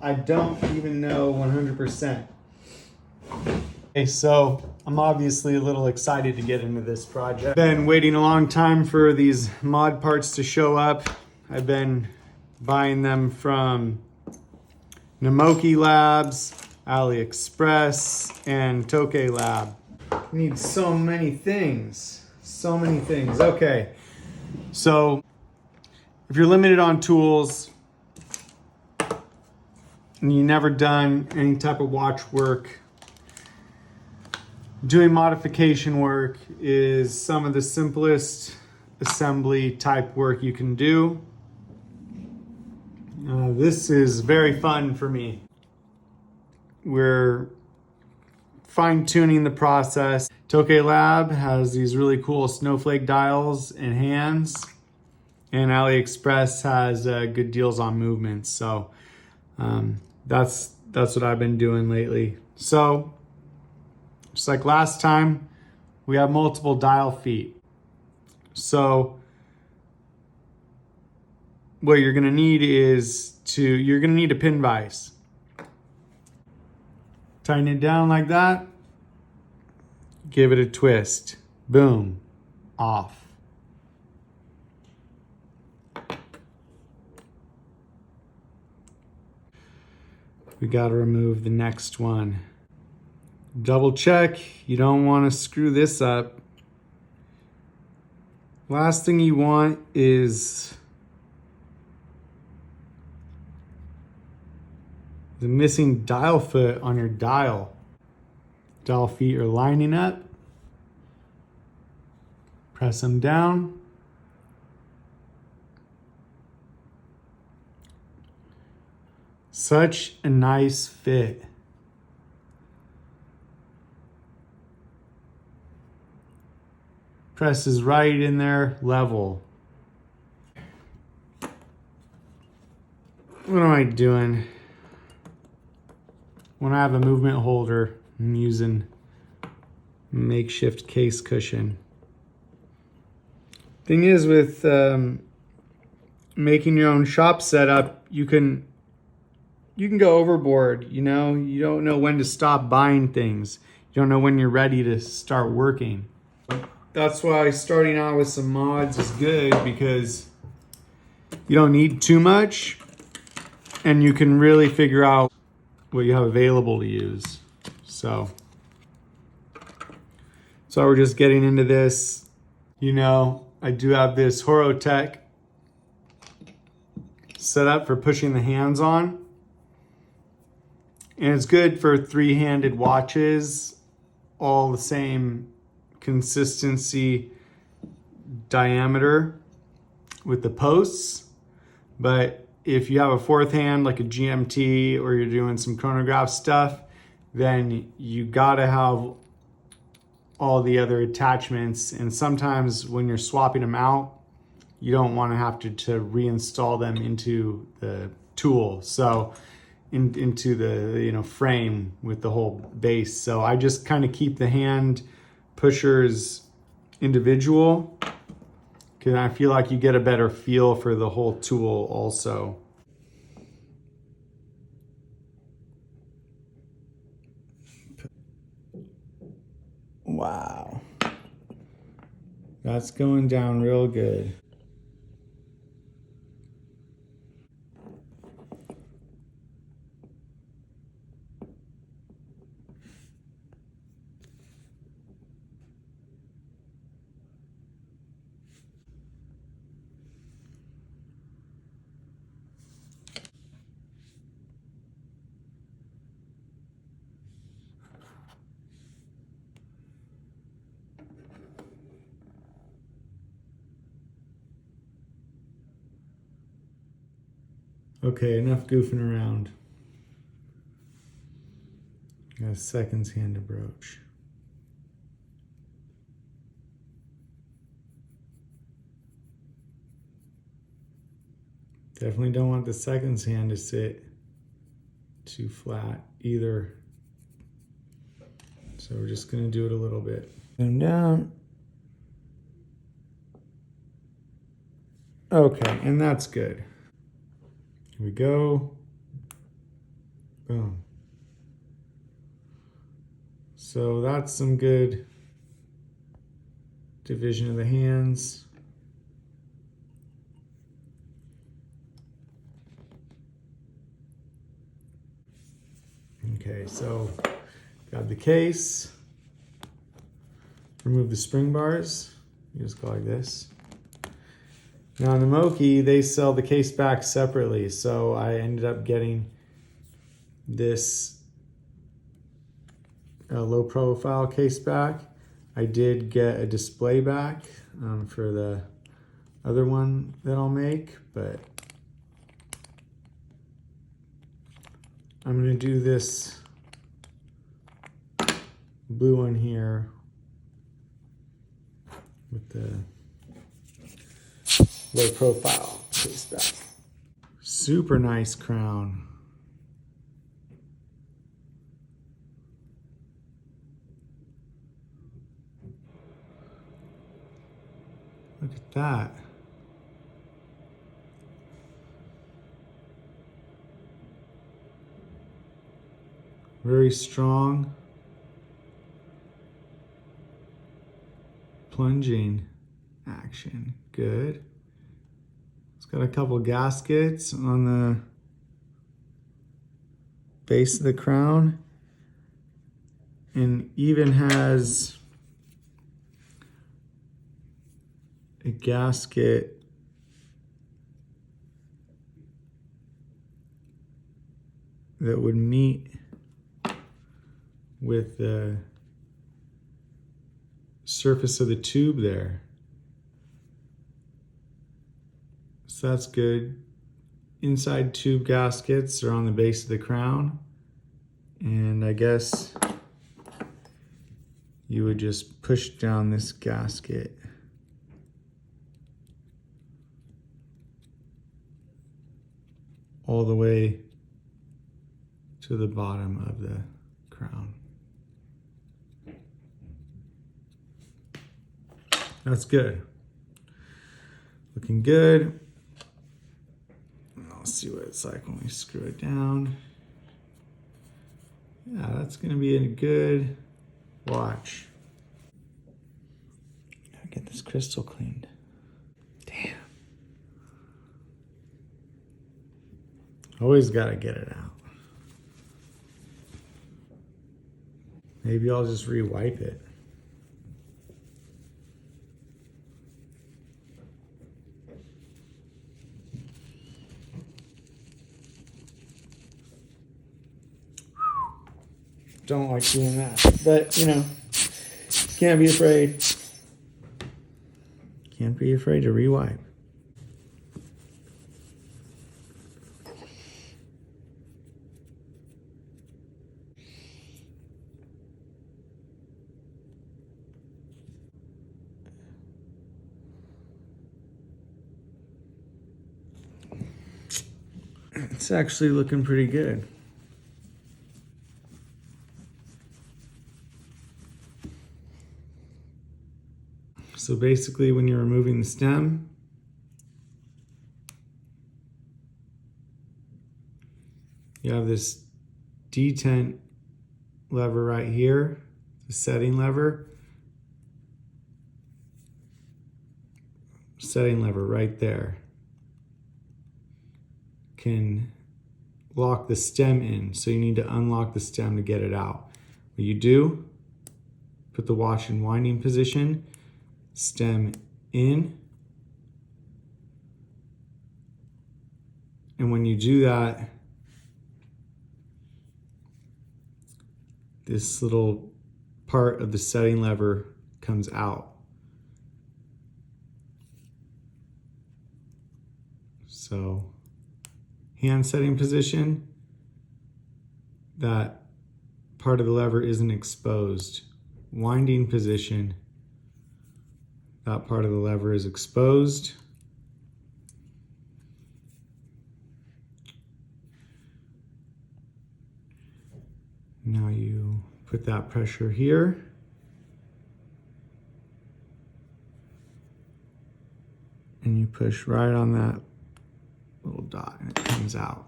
I don't even know 100%. Okay, so I'm obviously a little excited to get into this project. Been waiting a long time for these mod parts to show up. I've been buying them from NAMOKIMODS, AliExpress, and Toke Lab. Need so many things. So many things. Okay, so if you're limited on tools and you've never done any type of watch work, doing modification work is some of the simplest assembly type work you can do. This is very fun for me. We're fine-tuning the process. Toke Lab has these really cool snowflake dials and hands, and AliExpress has good deals on movements. So that's what I've been doing lately. So just like last time, we have multiple dial feet. So what you're gonna need is you're gonna need a pin vise. Tighten it down like that. Give it a twist. Boom. Off. We gotta remove the next one. Double check. You don't want to screw this up. Last thing you want is the missing dial foot on your dial. Dial feet are lining up. Press them down. Such a nice fit. Presses right in there, level. What am I doing? When I have a movement holder, I'm using makeshift case cushion. Thing is, with making your own shop setup, you can go overboard. You know, you don't know when to stop buying things. You don't know when you're ready to start working. That's why starting out with some mods is good, because you don't need too much and you can really figure out what you have available to use. So we're just getting into this. You know, I do have this Horotech set up for pushing the hands on. And it's good for three-handed watches, all the same consistency, diameter with the posts. But if you have a fourth hand like a GMT, or you're doing some chronograph stuff, then you gotta have all the other attachments. And sometimes when you're swapping them out, you don't want to have to reinstall them into the tool. So into the frame with the whole base. So I just kind of keep the hand pushers individual, because I feel like you get a better feel for the whole tool also. Wow. That's going down real good. Okay, enough goofing around. Got a seconds hand approach. Definitely don't want the seconds hand to sit too flat either. So we're just gonna do it a little bit. Come down. Okay, and that's good. Here we go. Boom. So that's some good division of the hands. Okay, so grab the case, remove the spring bars. You just go like this. Now in the Moki, they sell the case back separately, so I ended up getting this low profile case back. I did get a display back for the other one that I'll make, but I'm gonna do this blue one here with the low profile case back. Super nice crown. Look at that. Very strong. Plunging action. Good. It's got a couple gaskets on the base of the crown, and even has a gasket that would meet with the surface of the tube there. So that's good. Inside tube gaskets are on the base of the crown, and I guess you would just push down this gasket all the way to the bottom of the crown. That's good. Looking good. I'll see what it's like when we screw it down. Yeah, that's gonna be a good watch. Gotta get this crystal cleaned. Damn. Always gotta get it out. Maybe I'll just re-wipe it. Don't like doing that, but you know, can't be afraid. Can't be afraid to re-wipe. It's actually looking pretty good. So basically, when you're removing the stem, you have this detent lever right here, the setting lever. Setting lever right there can lock the stem in, so you need to unlock the stem to get it out. What you do, put the watch in winding position, stem in, and when you do that, this little part of the setting lever comes out. So, hand setting position, that part of the lever isn't exposed. Winding position, that part of the lever is exposed. Now you put that pressure here. And you push right on that little dot and it comes out.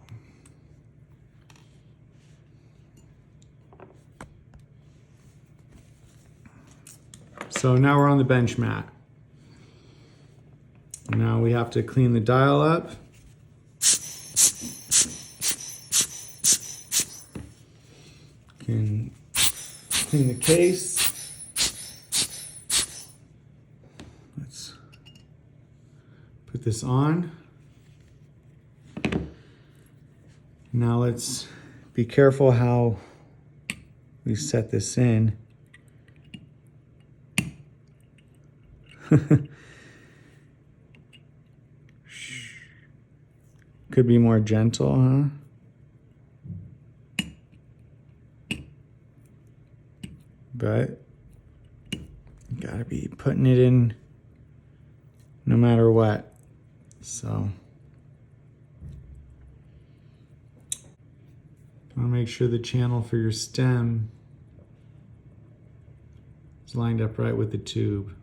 So now we're on the bench mat. Now we have to clean the dial up. Can clean the case. Let's put this on. Now let's be careful how we set this in. Could be more gentle, huh? But you gotta be putting it in no matter what. So want to make sure the channel for your stem is lined up right with the tube.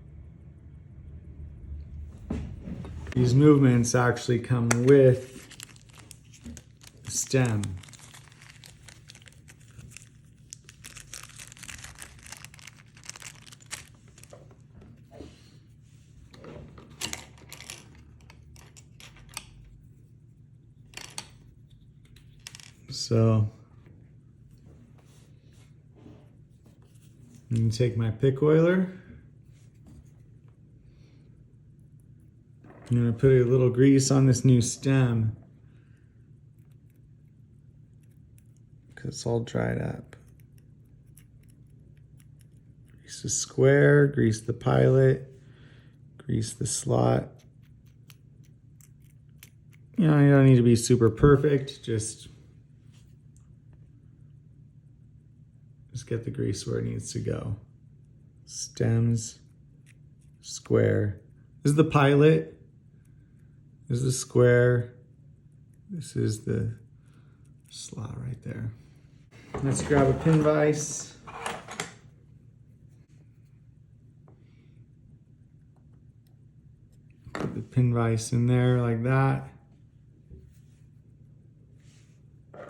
These movements actually come with the stem. So I'm going to take my pick oiler. I'm going to put a little grease on this new stem because it's all dried up. Grease the square, grease the pilot, grease the slot. You know, you don't need to be super perfect, just get the grease where it needs to go. Stems, square. This is the pilot. This is the square. This is the slot right there. Let's grab a pin vise. Put the pin vise in there like that.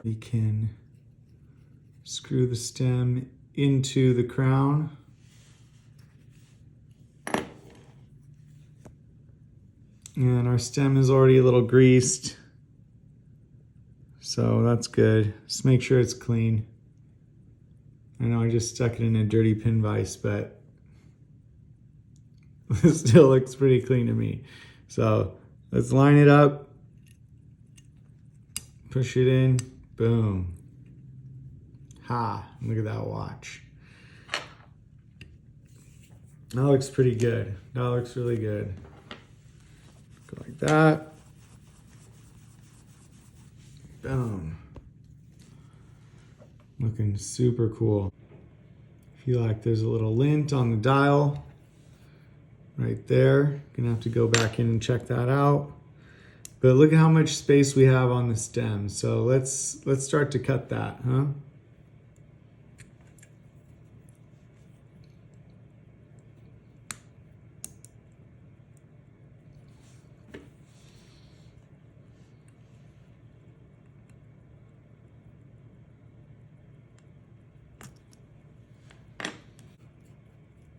We can screw the stem into the crown. And our stem is already a little greased, so that's good. Just make sure it's clean. I know I just stuck it in a dirty pin vise, but it still looks pretty clean to me. So let's line it up, push it in, boom. Ha, look at that watch. That looks pretty good. That looks really good. Go like that. Boom. Looking super cool. Feel like there's a little lint on the dial right there. Gonna have to go back in and check that out. But look at how much space we have on the stem. So let's start to cut that, huh?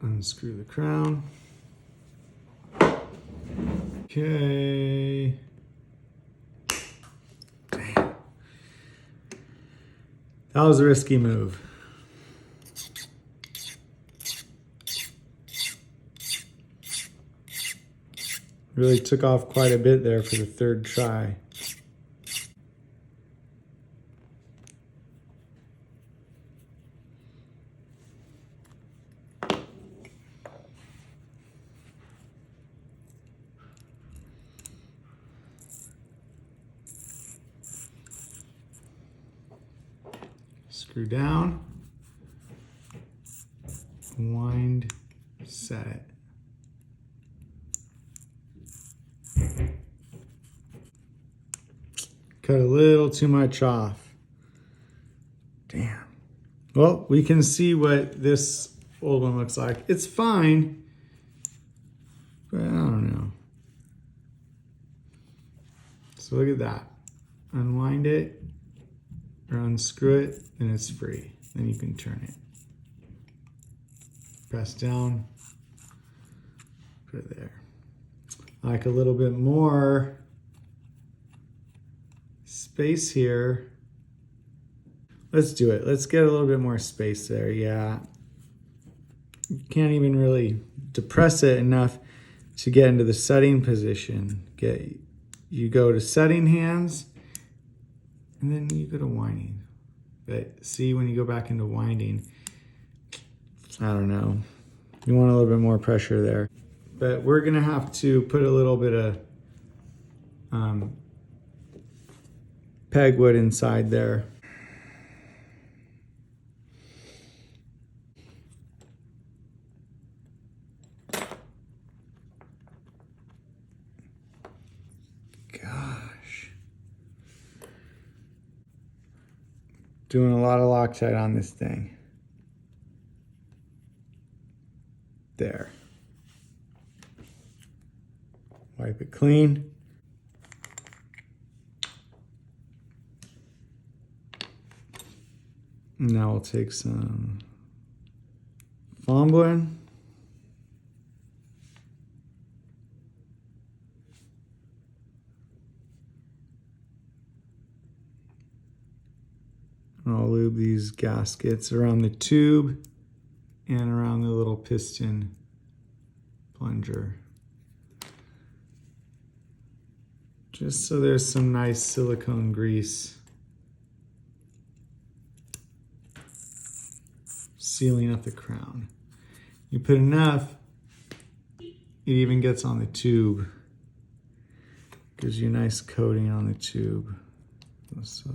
Unscrew the crown. Okay. Damn. That was a risky move. Really took off quite a bit there for the third try. Screw down, wind, set it. Cut a little too much off. Damn. Well, we can see what this old one looks like. It's fine, but I don't know. So look at that. Unwind it or unscrew it, and it's free. Then you can turn it. Press down, Put it there. Like a little bit more space here. Let's do it. Let's get a little bit more space there. Yeah. You can't even really depress it enough to get into the setting position. You go to setting hands and then you go to winding. But see, when you go back into winding, I don't know. You want a little bit more pressure there. But we're gonna have to put a little bit of pegwood inside there. Gosh. Doing a lot of Loctite on this thing. There. Wipe it clean. Now we'll take some Fomblin. And I'll lube these gaskets around the tube and around the little piston plunger. Just so there's some nice silicone grease sealing up the crown. You put enough, it even gets on the tube. Gives you a nice coating on the tube. So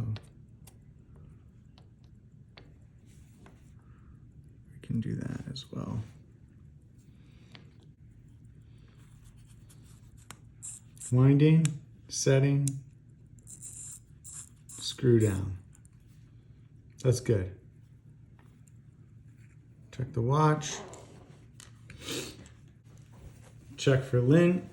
we can do that as well. Winding, setting, screw down. That's good. Check the watch. Check for lint.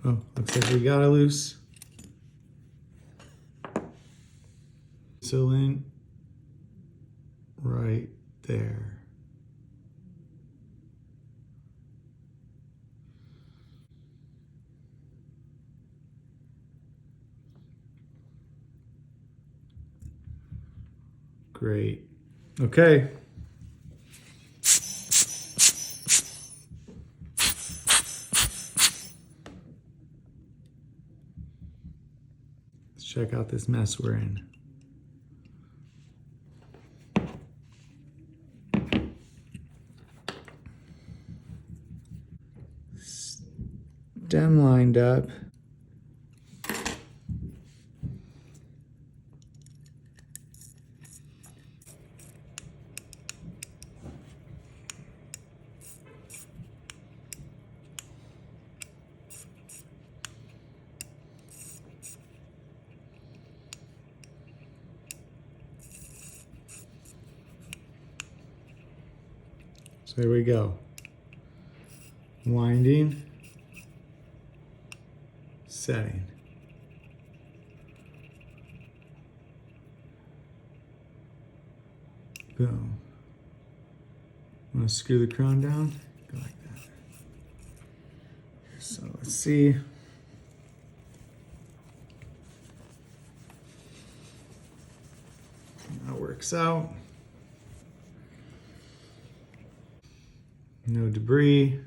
Oh, looks like we got it loose. So in right there. Great. Okay. Check out this mess we're in. Stem lined up. So here we go. Winding, setting. Boom. Want to screw the crown down? Go like that. So let's see. That works out. No debris.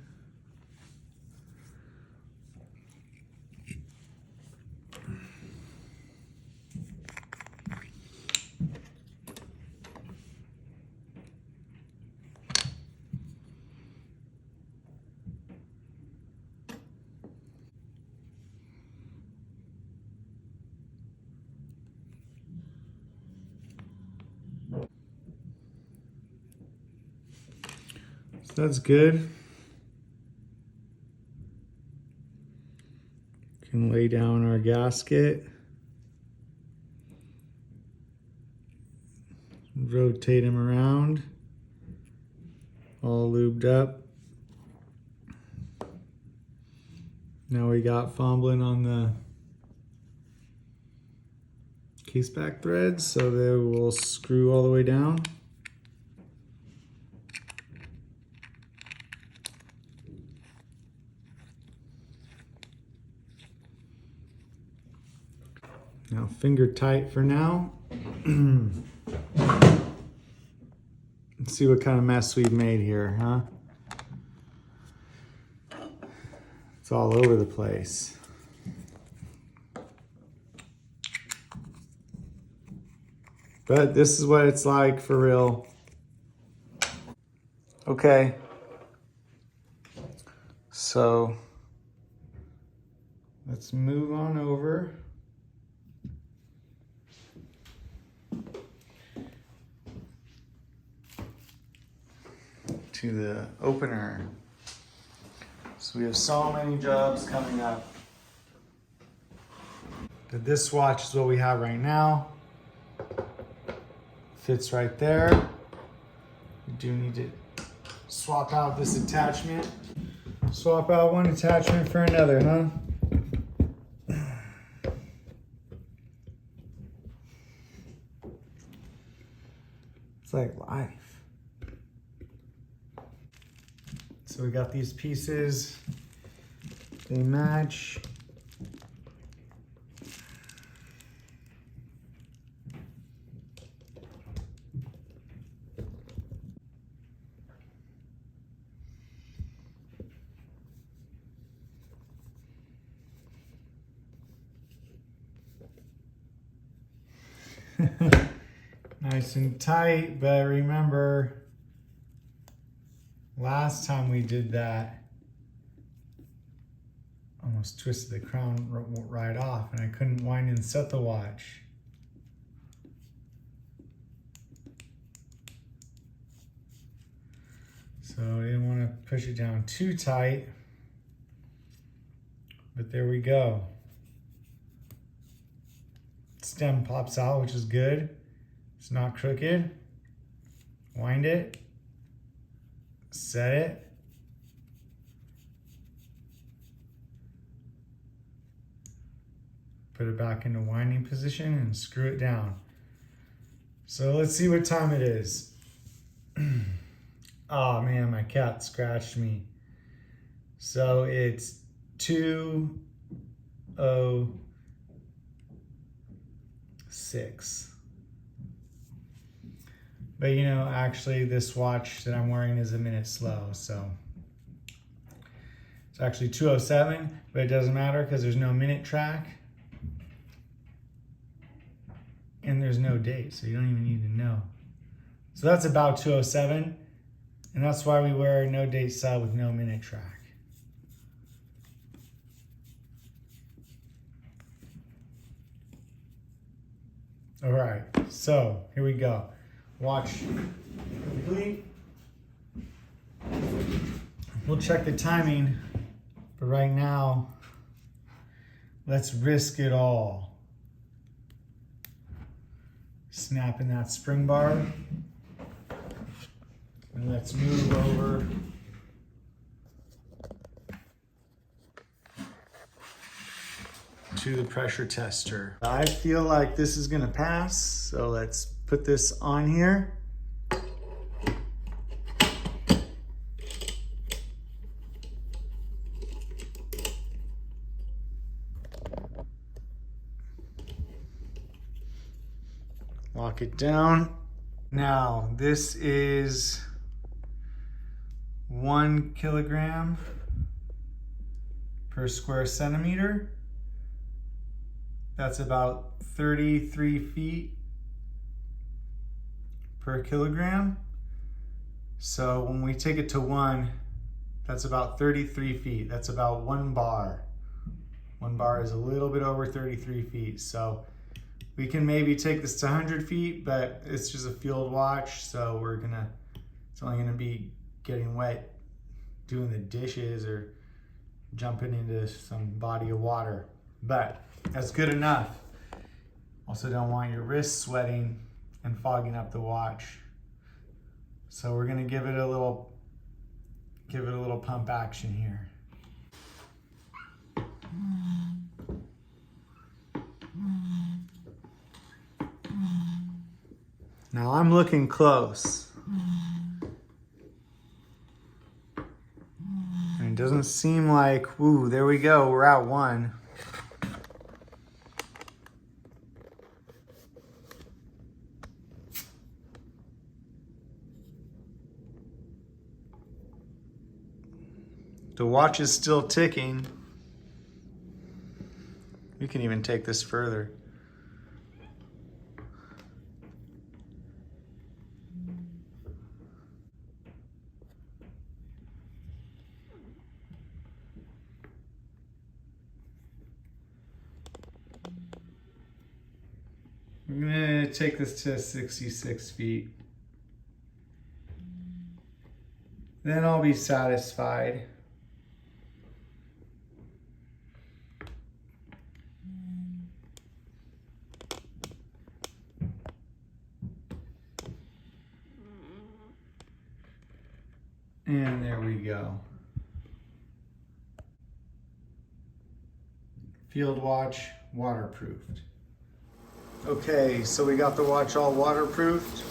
So that's good. Can lay down our gasket. Rotate him around. All lubed up. Now we got fumbling on the case back threads, so they will screw all the way down. Now finger tight for now. Let's see what kind of mess we've made here, huh? It's all over the place. But this is what it's like for real. Okay. So let's move on over to the opener. So we have so many jobs coming up. But this watch is what we have right now. Fits right there. We do need to swap out this attachment. Swap out one attachment for another, huh? It's like life. So we got these pieces, they match. Nice and tight, but remember, last time we did that, almost twisted the crown right off, and I couldn't wind and set the watch. So I didn't want to push it down too tight, but there we go. Stem pops out, which is good. It's not crooked. Wind it. Set it. Put it back into winding position and screw it down. So let's see what time it is. Oh man, my cat scratched me. So it's 2:06. But you know, actually this watch that I'm wearing is a minute slow, so it's actually 2:07, but it doesn't matter because there's no minute track and there's no date, so you don't even need to know. So that's about 2:07, and that's why we wear a no date style with no minute track. All right, so here we go. Watch complete. We'll check the timing, but right now, let's risk it all. Snapping that spring bar. And let's move over to the pressure tester. I feel like this is gonna pass, so let's put this on here. Lock it down. Now, this is 1 kilogram per square centimeter. That's about 33 feet per kilogram. So when we take it to 1, that's about 33 feet. That's about 1 bar. 1 bar is a little bit over 33 feet. So we can maybe take this to 100 feet, but it's just a field watch, so it's only gonna be getting wet doing the dishes or jumping into some body of water. but that's good enough. Also don't want your wrists sweating and fogging up the watch. So we're gonna give it a little pump action here. Now I'm looking close. And it doesn't seem like, ooh, there we go, we're at 1. The watch is still ticking. We can even take this further. I'm gonna take this to 66 feet. Then I'll be satisfied. And there we go. Field watch, waterproofed. Okay, so we got the watch all waterproofed.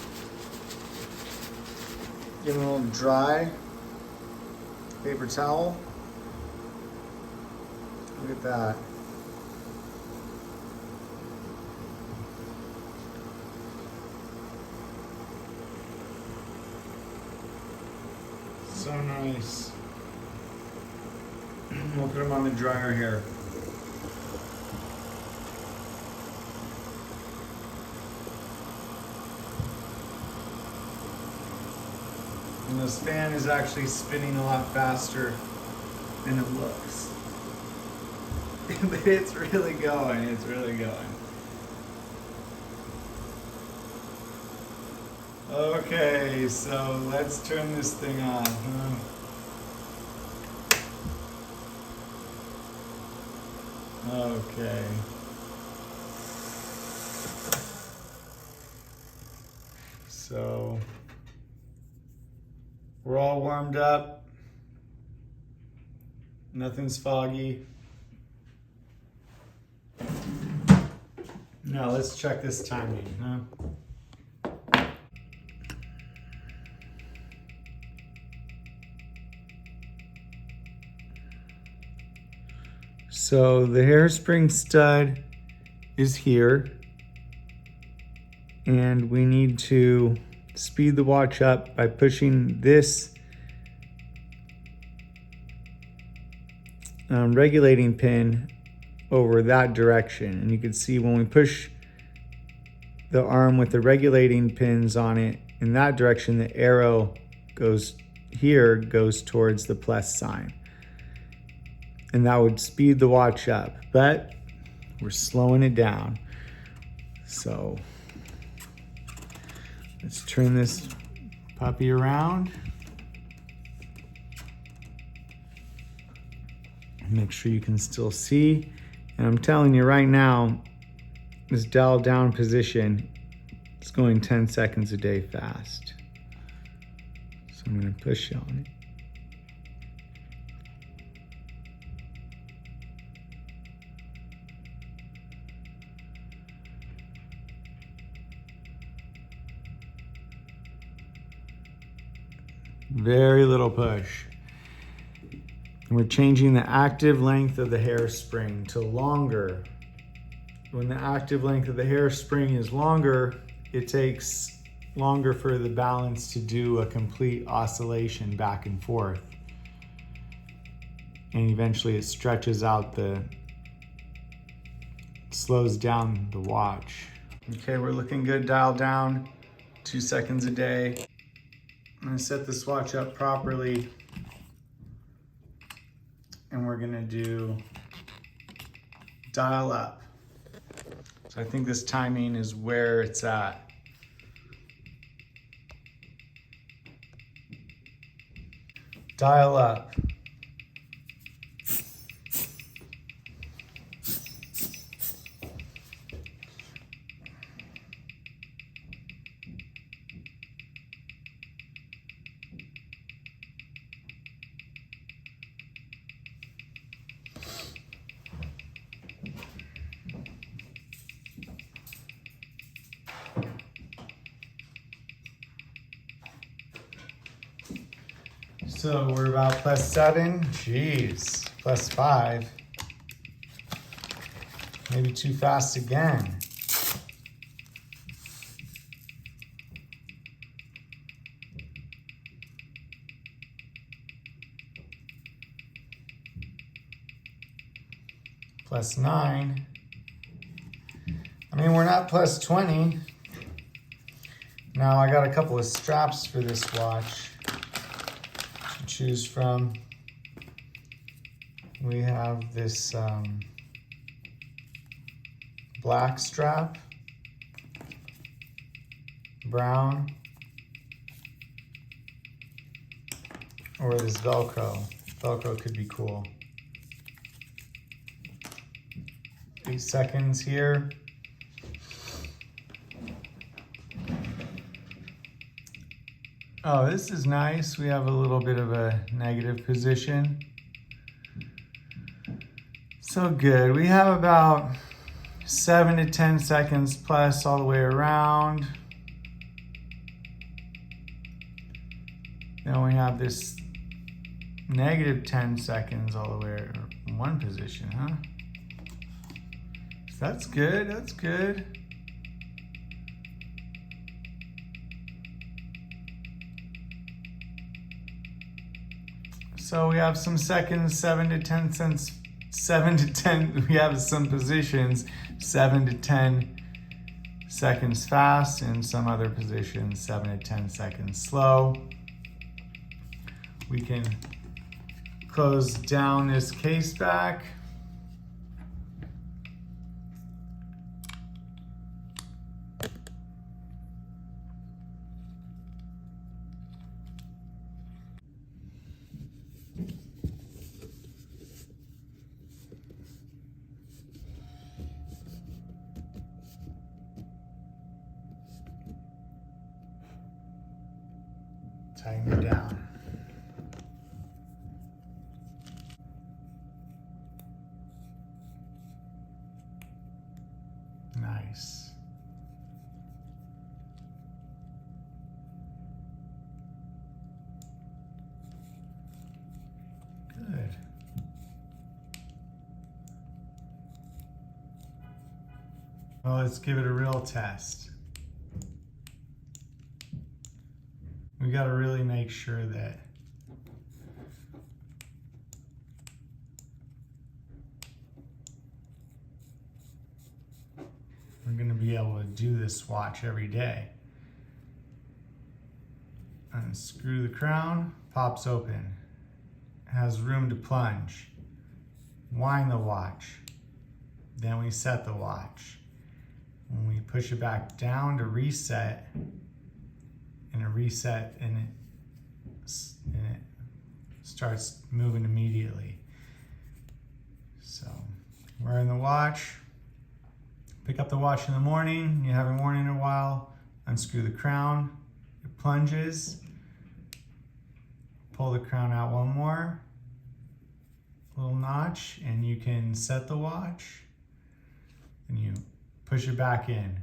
Give it a little dry paper towel. Look at that. So nice. We'll put them on the dryer here. And this fan is actually spinning a lot faster than it looks. But it's really going, it's really going. Okay, so let's turn this thing on. Okay. So we're all warmed up. Nothing's foggy. Now let's check this timing, huh? So the hairspring stud is here, and we need to speed the watch up by pushing this regulating pin over that direction. And you can see when we push the arm with the regulating pins on it in that direction, the arrow goes towards the plus sign. And that would speed the watch up, but we're slowing it down. So let's turn this puppy around. Make sure you can still see. And I'm telling you right now, this dial down position is going 10 seconds a day fast. So I'm gonna push on it. Very little push. And we're changing the active length of the hairspring to longer. When the active length of the hairspring is longer, it takes longer for the balance to do a complete oscillation back and forth. And eventually it stretches out slows down the watch. Okay, we're looking good, dial down, 2 seconds a day. I'm gonna set this watch up properly, and we're gonna do dial up. So I think this timing is where it's at. Dial up. So we're about +7. Jeez, +5. Maybe too fast again. +9. I mean, we're not +20. Now I got a couple of straps for this watch to choose from. We have this black strap, brown, or this Velcro. Velcro could be cool. 8 seconds here. Oh, this is nice. We have a little bit of a negative position. So good. We have about 7 to 10 seconds plus all the way around. Then we have this negative 10 seconds all the way in one position, huh? So that's good, that's good. So we have some seconds, 7 to 10 cents. 7 to 10, we have some positions, 7 to 10 seconds fast, and some other positions, 7 to 10 seconds slow. We can close down this case back. Tighten it down. Nice. Good. Well, let's give it a real test. We got to really make sure that we're going to be able to do this watch every day. Unscrew the crown, pops open, has room to plunge. Wind the watch, then we set the watch. When we push it back down to reset, and it starts moving immediately. So we're in the watch. Pick up the watch in the morning. You haven't worn it in a while. Unscrew the crown. It plunges. Pull the crown out one more. Little notch, and you can set the watch. And you push it back in.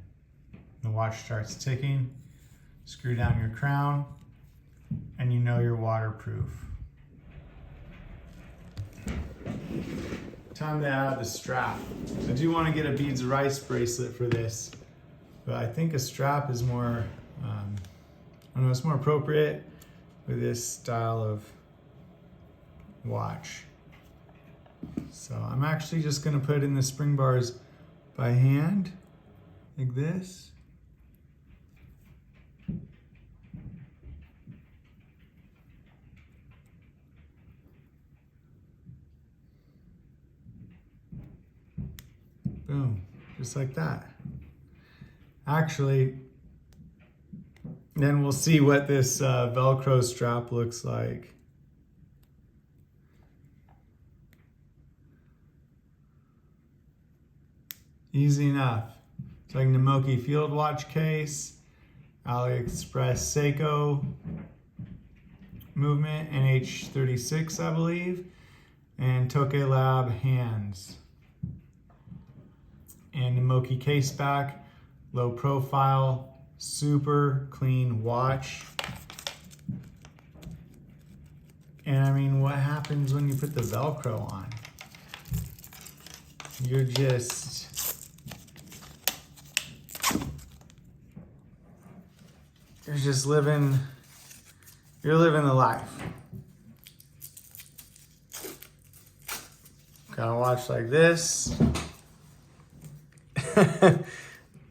The watch starts ticking. Screw down your crown, and you know you're waterproof. Time to add the strap. I do want to get a beads of rice bracelet for this, but I think a strap is more, I don't know, it's more appropriate with this style of watch. So I'm actually just going to put in the spring bars by hand, like this. Boom, just like that. Actually, then we'll see what this Velcro strap looks like. Easy enough. It's like Namoki Field Watch case, AliExpress Seiko movement, NH36 I believe, and Toke Lab hands. And Namoki case back, low profile, super clean watch. And I mean, what happens when you put the Velcro on? You're just living, you're living the life. Got a watch like this.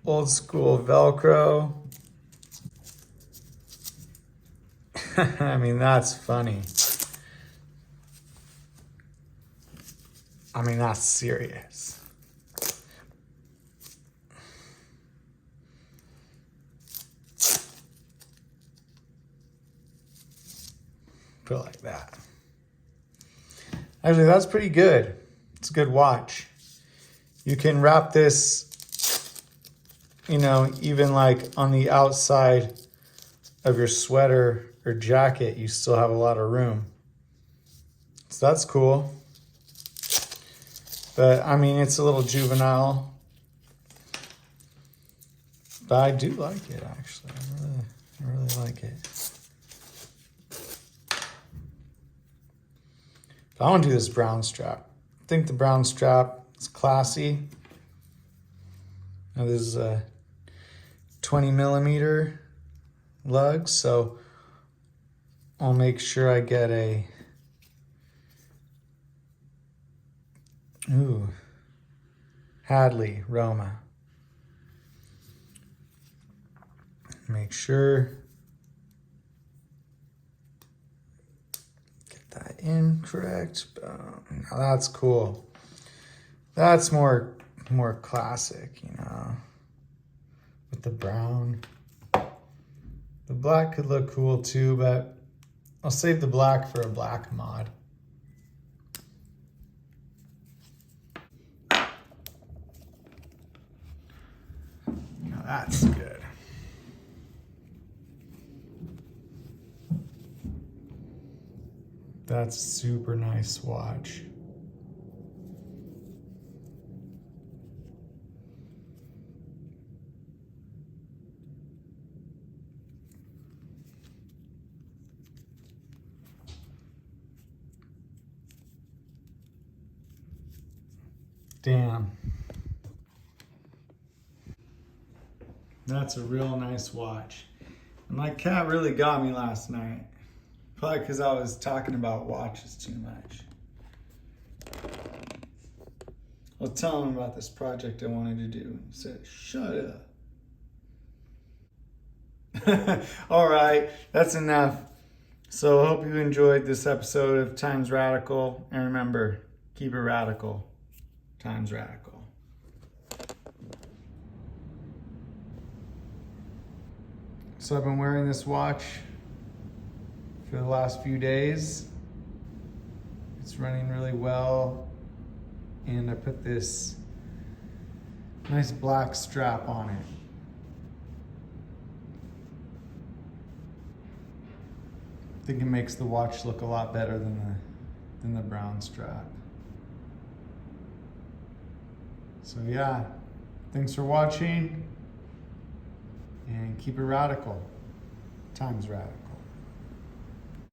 Old school Velcro. I mean, that's funny. I mean, that's serious. Put it like that. Actually, that's pretty good. It's a good watch. You can wrap this, you know, even like on the outside of your sweater or jacket, you still have a lot of room. So that's cool. But I mean, it's a little juvenile. But I do like it, actually. I really like it. I want to do this brown strap. I think the brown strap is classy. Now this is a 20 millimeter lug, so I'll make sure I get a Hadley Roma. Make sure get that in correct. Now that's cool. That's more classic, you know, with the brown. The black could look cool too, but I'll save the black for a black mod. Now that's good. That's a super nice watch. Damn. That's a real nice watch. And my cat really got me last night. Probably because I was talking about watches too much. I was telling him about this project I wanted to do. He said, shut up. All right, that's enough. So I hope you enjoyed this episode of Times Radical. And remember, keep it radical. Times Radical. So I've been wearing this watch for the last few days. It's running really well. And I put this nice black strap on it. I think it makes the watch look a lot better than the brown strap. So yeah, thanks for watching and keep it radical. Times Radical.